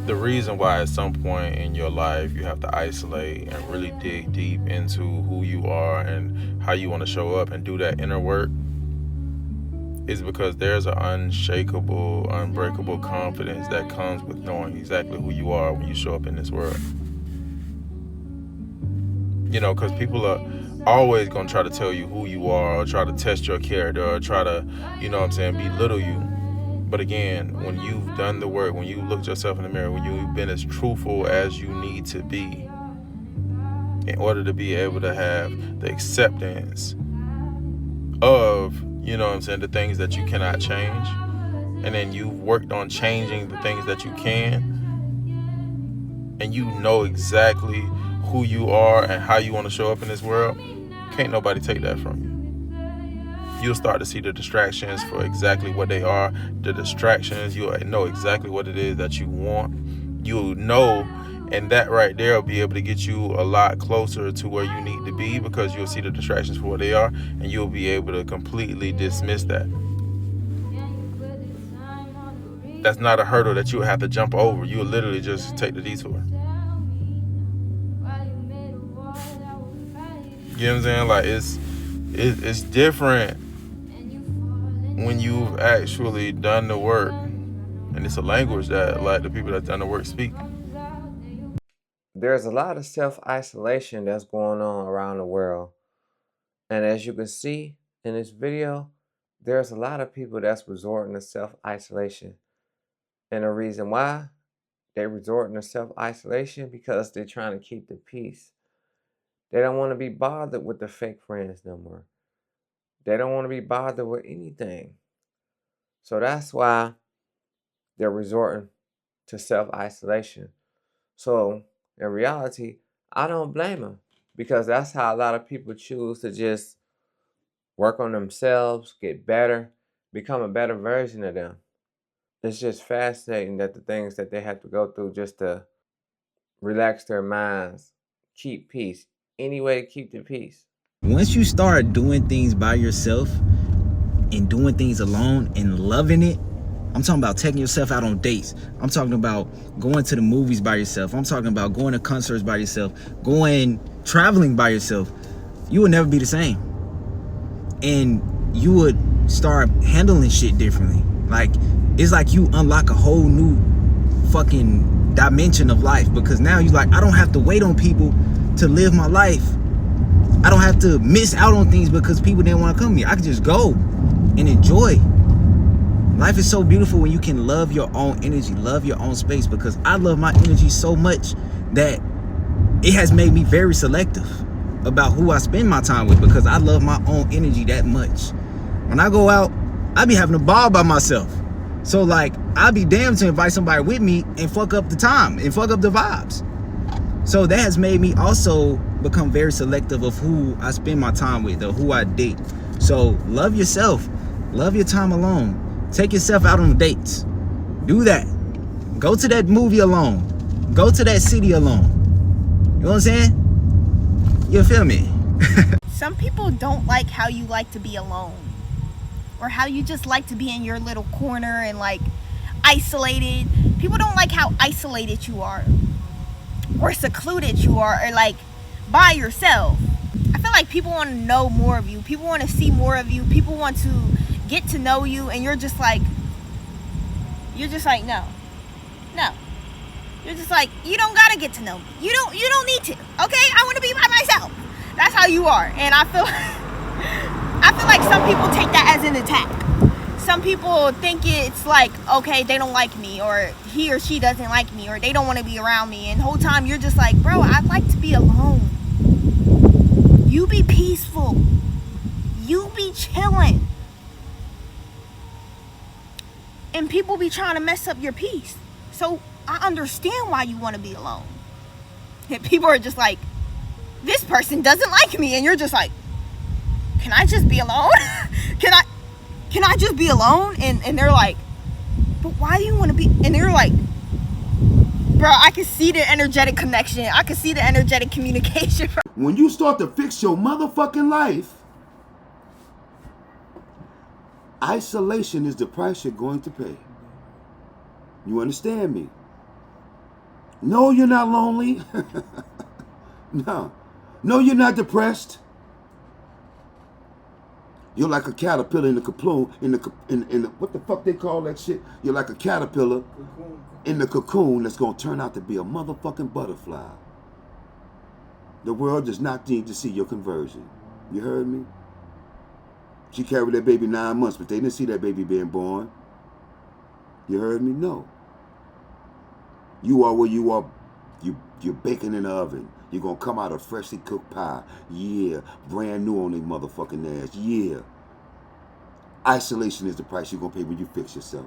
the reason why at some point in your life you have to isolate and really dig deep into who you are and how you want to show up and do that inner work is because there's an unshakable, unbreakable confidence that comes with knowing exactly who you are when you show up in this world. Because people are always going to try to tell you who you are or try to test your character or try to, belittle you. But again, when you've done the work, when you looked yourself in the mirror, when you've been as truthful as you need to be in order to be able to have the acceptance of, the things that you cannot change, and then you've worked on changing the things that you can, and you know exactly who you are and how you want to show up in this world, can't nobody take that from you. You'll start to see the distractions for exactly what they are. The distractions, you'll know exactly what it is that you want. You'll know, and that right there will be able to get you a lot closer to where you need to be, because you'll see the distractions for what they are, and you'll be able to completely dismiss that. That's not a hurdle that you'll have to jump over. You'll literally just take the detour. You know what I'm saying? Like, it's different when you've actually done the work, and it's a language that, like, the people that done the work speak. There's a lot of self-isolation that's going on around the world. And as you can see in this video, there's a lot of people that's resorting to self-isolation. And the reason why they're resorting to self-isolation, because they're trying to keep the peace. They don't want to be bothered with the fake friends no more. They don't want to be bothered with anything. So that's why they're resorting to self-isolation. So in reality, I don't blame them, because that's how a lot of people choose to just work on themselves, get better, become a better version of them. It's just fascinating that the things that they have to go through just to relax their minds, keep peace, any way to keep the peace. Once you start doing things by yourself and doing things alone and loving it, I'm talking about taking yourself out on dates. I'm talking about going to the movies by yourself. I'm talking about going to concerts by yourself, traveling by yourself. You will never be the same. And you would start handling shit differently. Like, it's like you unlock a whole new fucking dimension of life, because now you like, I don't have to wait on people to live my life. I don't have to miss out on things because people didn't want to come to me. I can just go and enjoy. Life is so beautiful when you can love your own energy, love your own space, because I love my energy so much that it has made me very selective about who I spend my time with, because I love my own energy that much. When I go out, I be having a ball by myself. So like, I'd be damned to invite somebody with me and fuck up the time and fuck up the vibes. So that has made me also become very selective of who I spend my time with or who I date. So love yourself, love your time alone. Take yourself out on dates. Do that. Go to that movie alone. Go to that city alone. You know what I'm saying? You feel me? Some people don't like how you like to be alone, or how you just like to be in your little corner and like isolated. People don't like how isolated you are, or secluded you are, or like by yourself. I feel like people want to know more of you. People want to see more of you. People want to get to know you, and you're just like no. You're just like, you don't gotta get to know me. You don't need to. Okay, I want to be by myself. That's how you are. And I feel like some people take that as an attack. Some people think it's like, okay, they don't like me, or he or she doesn't like me, or they don't want to be around me. And the whole time you're just like, bro, I'd like to be alone. You be peaceful. You be chilling. And people be trying to mess up your peace. So I understand why you want to be alone. And people are just like, this person doesn't like me. And you're just like, can I just be alone? Can I just be alone? And they're like, but why do you want to be? And they're like, bro, I can see the energetic connection. I can see the energetic communication. When you start to fix your motherfucking life, isolation is the price you're going to pay. You understand me? No, you're not lonely. No. No, you're not depressed. You're like a caterpillar in the cocoon, in the what the fuck they call that shit? You're like a caterpillar in the cocoon that's gonna turn out to be a motherfucking butterfly. The world does not need to see your conversion. You heard me? She carried that baby 9 months, but they didn't see that baby being born. You heard me? No. You are where you are. You're baking in the oven. You're gonna come out a freshly cooked pie. Yeah. Brand new on their motherfucking ass. Yeah. Isolation is the price you're gonna pay when you fix yourself.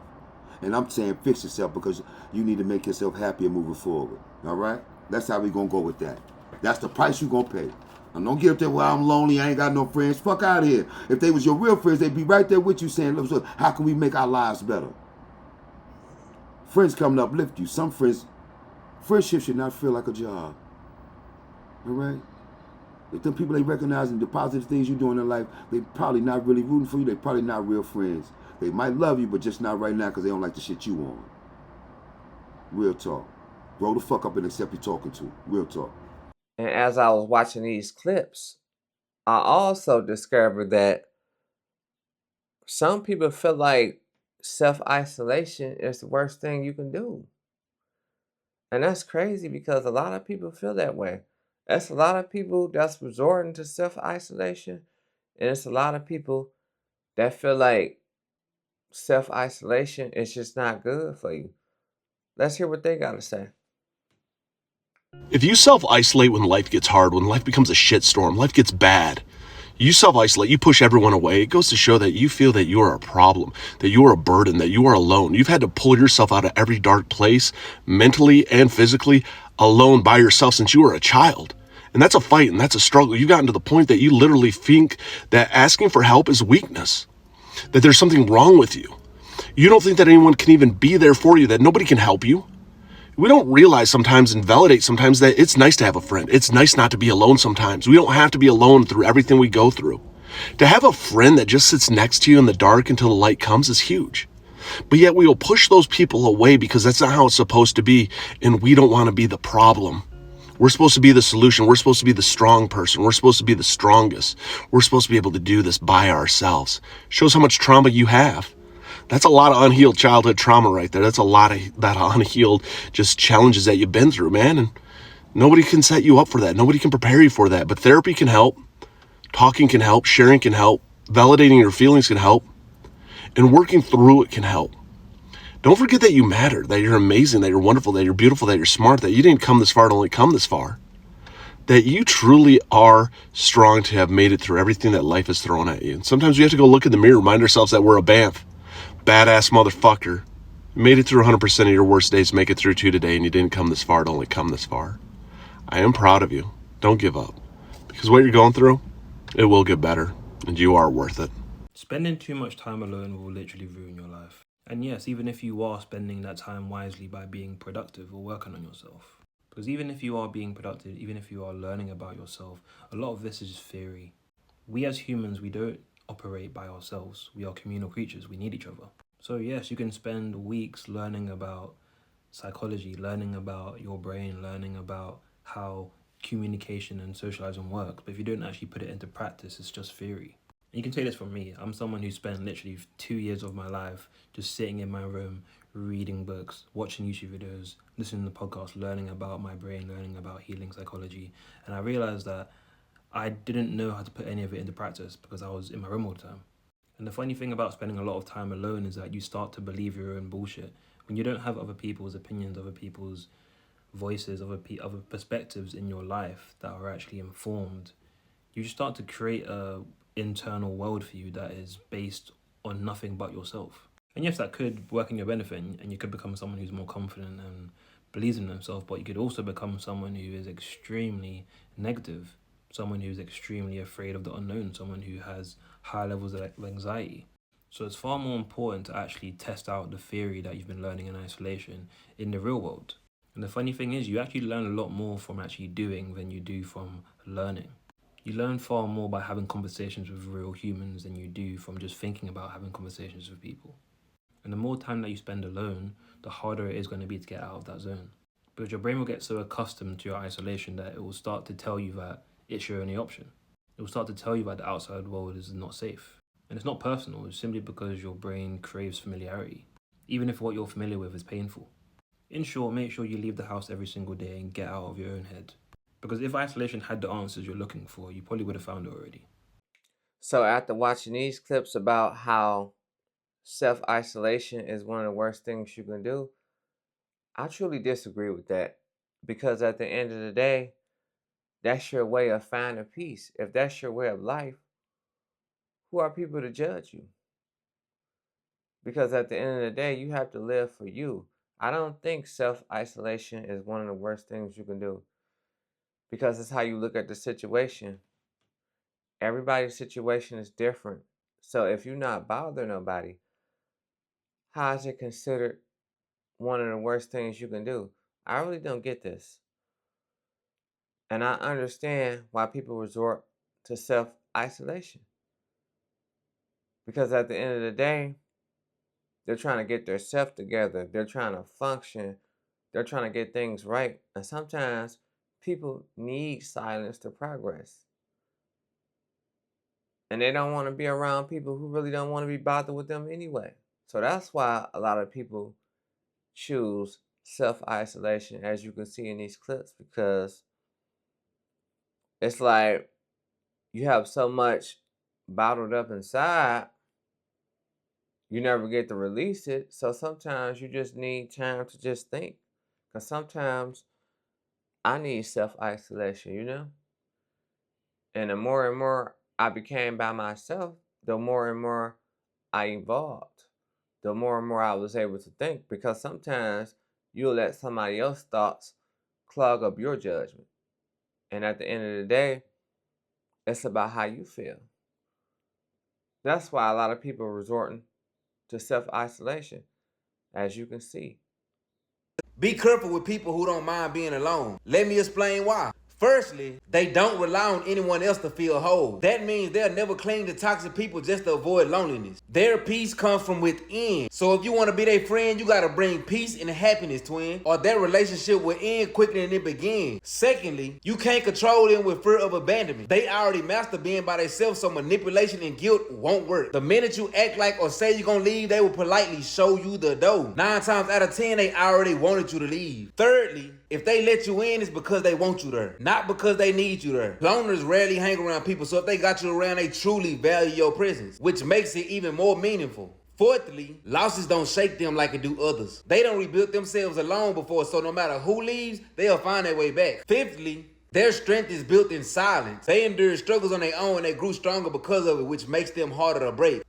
And I'm saying fix yourself because you need to make yourself happier moving forward. All right? That's how we gonna go with that. That's the price you're gonna pay. And don't get up there, well, I'm lonely, I ain't got no friends. Fuck out of here. If they was your real friends, they'd be right there with you saying, look, how can we make our lives better? Friends come to uplift you. Some friendship should not feel like a job. All right? If the people they recognizing the positive things you're doing in life, they probably not really rooting for you. They probably not real friends. They might love you, but just not right now because they don't like the shit you want. Real talk. Grow the fuck up and accept you're talking to. Real talk. And as I was watching these clips, I also discovered that some people feel like self-isolation is the worst thing you can do. And that's crazy because a lot of people feel that way. That's a lot of people that's resorting to self-isolation. And it's a lot of people that feel like self-isolation is just not good for you. Let's hear what they got to say. If you self-isolate when life gets hard, when life becomes a shitstorm, life gets bad, you self-isolate, you push everyone away, it goes to show that you feel that you are a problem, that you are a burden, that you are alone. You've had to pull yourself out of every dark place, mentally and physically, alone by yourself since you were a child. And that's a fight and that's a struggle. You've gotten to the point that you literally think that asking for help is weakness, that there's something wrong with you. You don't think that anyone can even be there for you, that nobody can help you. We don't realize sometimes and validate sometimes that it's nice to have a friend. It's nice not to be alone sometimes. We don't have to be alone through everything we go through. To have a friend that just sits next to you in the dark until the light comes is huge. But yet we will push those people away because that's not how it's supposed to be, and we don't want to be the problem. We're supposed to be the solution. We're supposed to be the strong person. We're supposed to be the strongest. We're supposed to be able to do this by ourselves. Shows how much trauma you have. That's a lot of unhealed childhood trauma right there. That's a lot of that unhealed just challenges that you've been through, man. And nobody can set you up for that. Nobody can prepare you for that. But therapy can help. Talking can help. Sharing can help. Validating your feelings can help. And working through it can help. Don't forget that you matter, that you're amazing, that you're wonderful, that you're beautiful, that you're smart, that you didn't come this far to only come this far. That you truly are strong to have made it through everything that life has thrown at you. And sometimes we have to go look in the mirror, remind ourselves that we're a BAMF. Badass motherfucker. You made it through 100% of your worst days, make it through 2 today, and you didn't come this far to only come this far. I am proud of you. Don't give up. Because what you're going through, it will get better, and you are worth it. Spending too much time alone will literally ruin your life. And yes, even if you are spending that time wisely by being productive or working on yourself. Because even if you are being productive, even if you are learning about yourself, a lot of this is just theory. We as humans, we don't operate by ourselves. We are communal creatures. We need each other. So yes, you can spend weeks learning about psychology, learning about your brain, learning about how communication and socializing works. But if you don't actually put it into practice, it's just theory. And you can take this from me. I'm someone who spent literally 2 years of my life just sitting in my room, reading books, watching YouTube videos, listening to podcasts, learning about my brain, learning about healing psychology. And I realized that I didn't know how to put any of it into practice because I was in my room all the time. And the funny thing about spending a lot of time alone is that you start to believe your own bullshit. When you don't have other people's opinions, other people's voices, other perspectives in your life that are actually informed, you just start to create a internal world for you that is based on nothing but yourself. And yes, that could work in your benefit, and you could become someone who's more confident and believes in themselves, but you could also become someone who is extremely negative, someone who's extremely afraid of the unknown, someone who has high levels of anxiety. So it's far more important to actually test out the theory that you've been learning in isolation in the real world. And the funny thing is, you actually learn a lot more from actually doing than you do from learning. You learn far more by having conversations with real humans than you do from just thinking about having conversations with people. And the more time that you spend alone, the harder it is going to be to get out of that zone. Because your brain will get so accustomed to your isolation that it will start to tell you that it's your only option. It will start to tell you that the outside world is not safe. And it's not personal, it's simply because your brain craves familiarity, even if what you're familiar with is painful. In short, make sure you leave the house every single day and get out of your own head. Because if isolation had the answers you're looking for, you probably would have found it already. So after watching these clips about how self-isolation is one of the worst things you can do, I truly disagree with that. Because at the end of the day, that's your way of finding peace. If that's your way of life, who are people to judge you? Because at the end of the day, you have to live for you. I don't think self-isolation is one of the worst things you can do. Because it's how you look at the situation. Everybody's situation is different. So if you're not bothering nobody, how is it considered one of the worst things you can do? I really don't get this. And I understand why people resort to self-isolation. Because at the end of the day, they're trying to get their self together. They're trying to function. They're trying to get things right. And sometimes people need silence to progress. And they don't want to be around people who really don't want to be bothered with them anyway. So that's why a lot of people choose self-isolation, as you can see in these clips, because it's like you have so much bottled up inside, you never get to release it. So sometimes you just need time to just think. Because sometimes I need self-isolation, you know? And the more and more I became by myself, the more and more I evolved. The more and more I was able to think. Because sometimes you'll let somebody else's thoughts clog up your judgment. And at the end of the day, it's about how you feel. That's why a lot of people are resorting to self-isolation, as you can see. Be careful with people who don't mind being alone. Let me explain why. Firstly, they don't rely on anyone else to feel whole. That means they'll never cling to toxic people just to avoid loneliness. Their peace comes from within. So if you want to be their friend, you gotta bring peace and happiness, twin, or their relationship will end quicker than it began. Secondly, you can't control them with fear of abandonment. They already master being by themselves, so manipulation and guilt won't work. The minute you act like or say you're gonna leave, they will politely show you the door. 9 times out of 10, they already wanted you to leave. Thirdly, if they let you in, it's because they want you there, not because they need you there. Loners rarely hang around people, so if they got you around, they truly value your presence, which makes it even more meaningful. Fourthly, losses don't shake them like it do others. They don't rebuild themselves alone before, so no matter who leaves, they'll find their way back. Fifthly, their strength is built in silence. They endured struggles on their own and they grew stronger because of it, which makes them harder to break.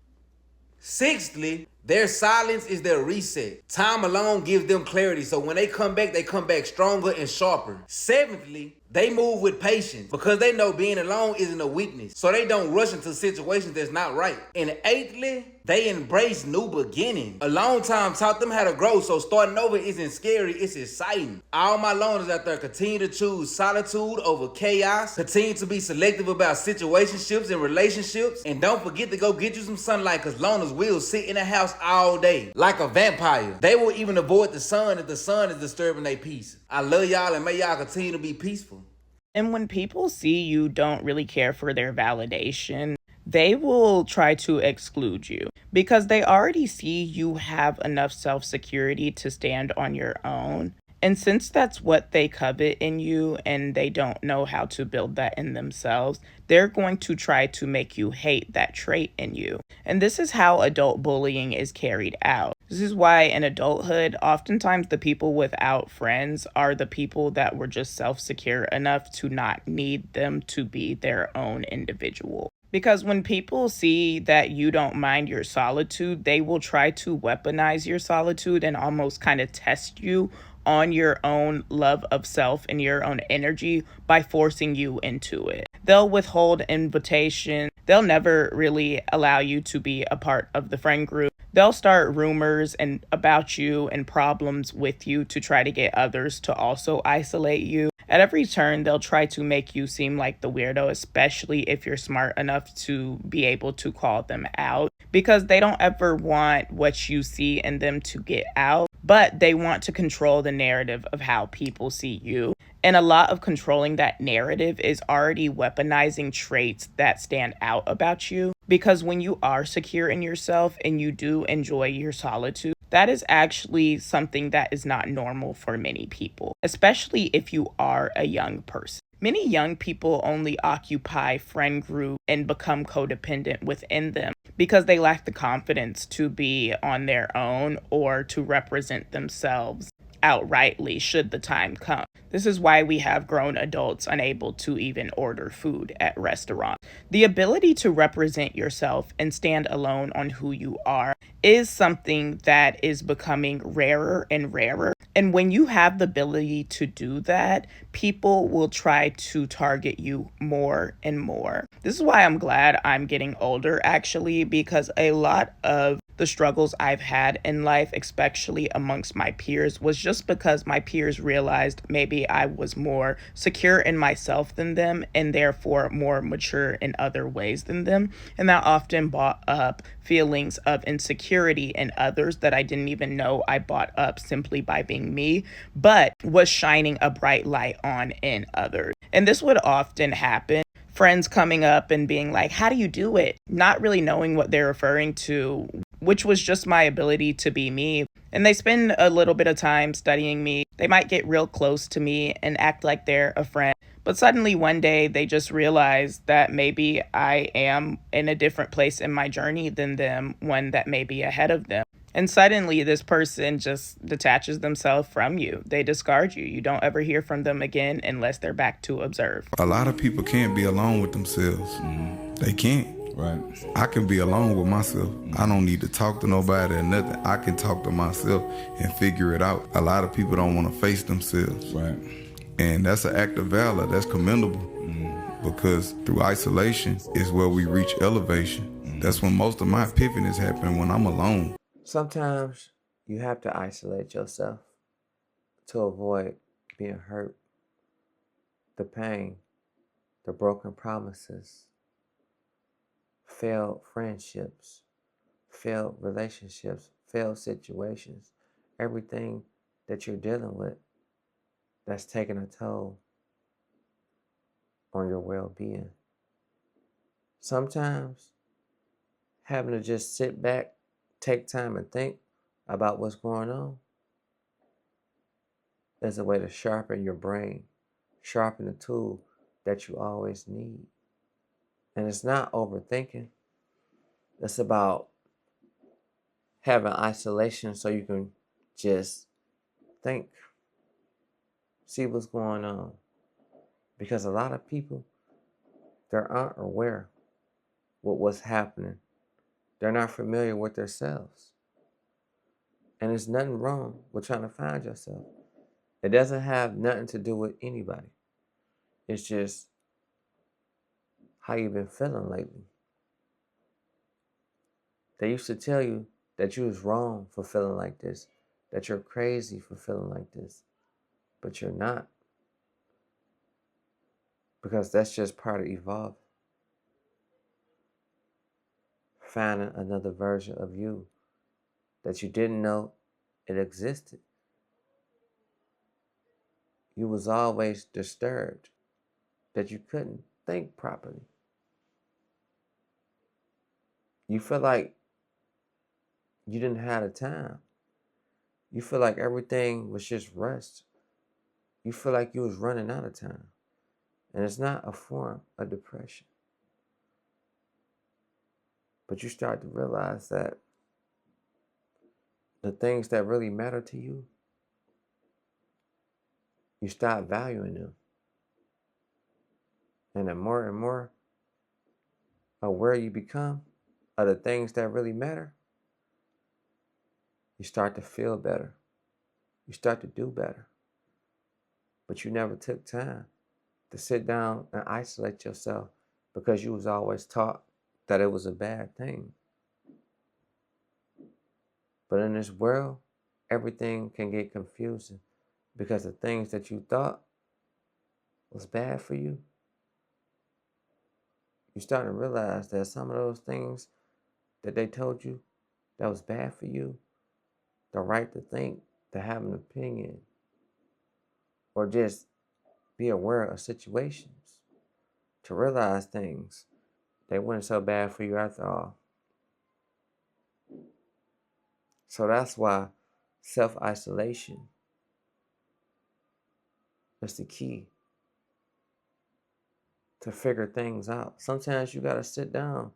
Sixthly, their silence is their reset. Time alone gives them clarity, so when they come back stronger and sharper. Seventhly, they move with patience because they know being alone isn't a weakness, so they don't rush into situations that's not right. And eighthly, they embrace new beginnings. A long time taught them how to grow, so starting over isn't scary, it's exciting. All my loners out there, continue to choose solitude over chaos. Continue to be selective about situationships and relationships. And don't forget to go get you some sunlight, because loners will sit in the house all day like a vampire. They will even avoid the sun if the sun is disturbing their peace. I love y'all and may y'all continue to be peaceful. And when people see you don't really care for their validation, they will try to exclude you because they already see you have enough self-security to stand on your own. And since that's what they covet in you and they don't know how to build that in themselves, they're going to try to make you hate that trait in you. And this is how adult bullying is carried out. This is why in adulthood, oftentimes the people without friends are the people that were just self-secure enough to not need them to be their own individual. Because when people see that you don't mind your solitude, they will try to weaponize your solitude and almost kind of test you on your own love of self and your own energy by forcing you into it. They'll withhold invitation. They'll never really allow you to be a part of the friend group. They'll start rumors about you and problems with you to try to get others to also isolate you. At every turn, they'll try to make you seem like the weirdo, especially if you're smart enough to be able to call them out, because they don't ever want what you see in them to get out. but they want to control the narrative of how people see you. And a lot of controlling that narrative is already weaponizing traits that stand out about you. Because when you are secure in yourself and you do enjoy your solitude, that is actually something that is not normal for many people, especially if you are a young person. Many young people only occupy friend group and become codependent within them because they lack the confidence to be on their own or to represent themselves outrightly should the time come. This is why we have grown adults unable to even order food at restaurants. The ability to represent yourself and stand alone on who you are is something that is becoming rarer and rarer. And when you have the ability to do that, people will try to target you more and more. This is why I'm glad I'm getting older, actually, because a lot of the struggles I've had in life, especially amongst my peers, was just because my peers realized maybe I was more secure in myself than them and therefore more mature in other ways than them. And that often brought up feelings of insecurity in others that I didn't even know I brought up simply by being me, but was shining a bright light on in others. And this would often happen. Friends coming up and being like, how do you do it? Not really knowing what they're referring to, which was just my ability to be me. And they spend a little bit of time studying me. They might get real close to me and act like they're a friend. But suddenly one day they just realize that maybe I am in a different place in my journey than them, one that may be ahead of them. And suddenly this person just detaches themselves from you. They discard you. You don't ever hear from them again unless they're back to observe. A lot of people can't be alone with themselves. They can't. Right. I can be alone with myself. I don't need to talk to nobody or nothing. I can talk to myself and figure it out. A lot of people don't want to face themselves. Right. And that's an act of valor. That's commendable. Because through isolation is where we reach elevation. That's when most of my epiphanies happen, when I'm alone. Sometimes you have to isolate yourself to avoid being hurt, the pain, the broken promises, failed friendships, failed relationships, failed situations, everything that you're dealing with that's taking a toll on your well-being. Sometimes having to just sit back, take time and think about what's going on is a way to sharpen your brain, sharpen the tool that you always need. And it's not overthinking. It's about having isolation so you can just think, see what's going on. Because a lot of people, they aren't aware with what's happening. They're not familiar with themselves. And there's nothing wrong with trying to find yourself. It doesn't have nothing to do with anybody. It's just how you've been feeling lately. They used to tell you that you was wrong for feeling like this, that you're crazy for feeling like this, but you're not. Because that's just part of evolving. Finding another version of you that you didn't know it existed. You was always disturbed, that you couldn't think properly. You feel like you didn't have the time. You feel like everything was just rushed. You feel like you was running out of time. And it's not a form of depression. But you start to realize that the things that really matter to you, you stop valuing them. And the more and more aware you become of the things that really matter, you start to feel better. You start to do better. But you never took time to sit down and isolate yourself because you was always taught that it was a bad thing. But in this world, everything can get confusing because the things that you thought was bad for you, you start to realize that some of those things that they told you that was bad for you, the right to think, to have an opinion or just be aware of situations, to realize things, they weren't so bad for you after all. So that's why self-isolation is the key to figure things out. Sometimes you got to sit down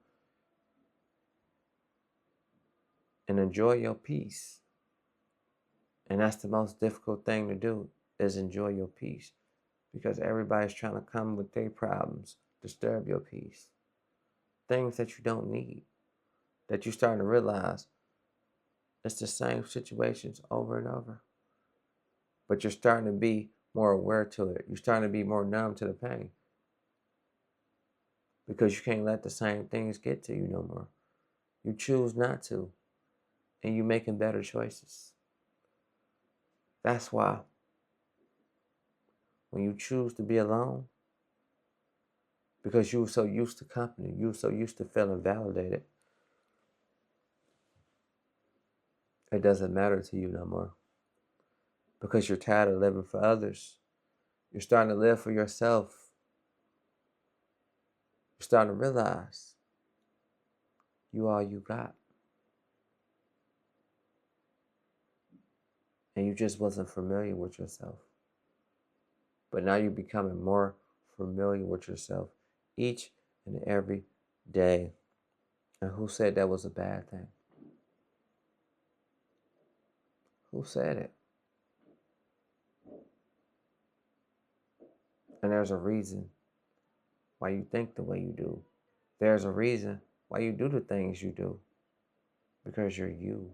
and enjoy your peace. And that's the most difficult thing to do, is enjoy your peace. Because everybody's trying to come with their problems, disturb your peace. Things that you don't need, that you're starting to realize it's the same situations over and over. But you're starting to be more aware to it. You're starting to be more numb to the pain. Because you can't let the same things get to you no more. You choose not to. And you're making better choices. That's why when you choose to be alone, because you were so used to company, you were so used to feeling validated, it doesn't matter to you no more. Because you're tired of living for others. You're starting to live for yourself. You're starting to realize you all you got. And you just wasn't familiar with yourself. But now you're becoming more familiar with yourself each and every day. And who said that was a bad thing? Who said it? And there's a reason why you think the way you do. There's a reason why you do the things you do. Because you're you.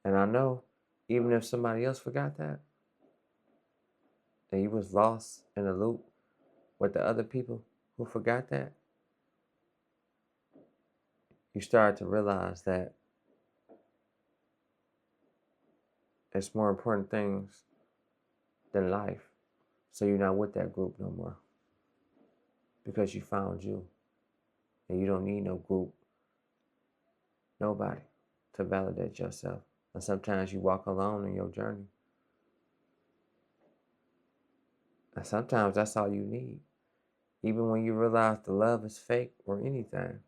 And I know, even if somebody else forgot that, and you was lost in a loop with the other people who forgot that, you start to realize that it's more important things than life. So you're not with that group no more. Because you found you. And you don't need no group, nobody, to validate yourself. And sometimes you walk alone in your journey. And sometimes that's all you need. Even when you realize the love is fake or anything.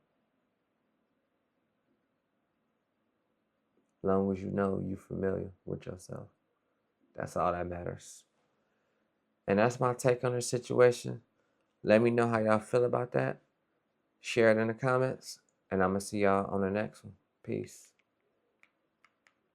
As long as you know you're familiar with yourself. That's all that matters. And that's my take on this situation. Let me know how y'all feel about that. Share it in the comments. And I'm going to see y'all on the next one. Peace.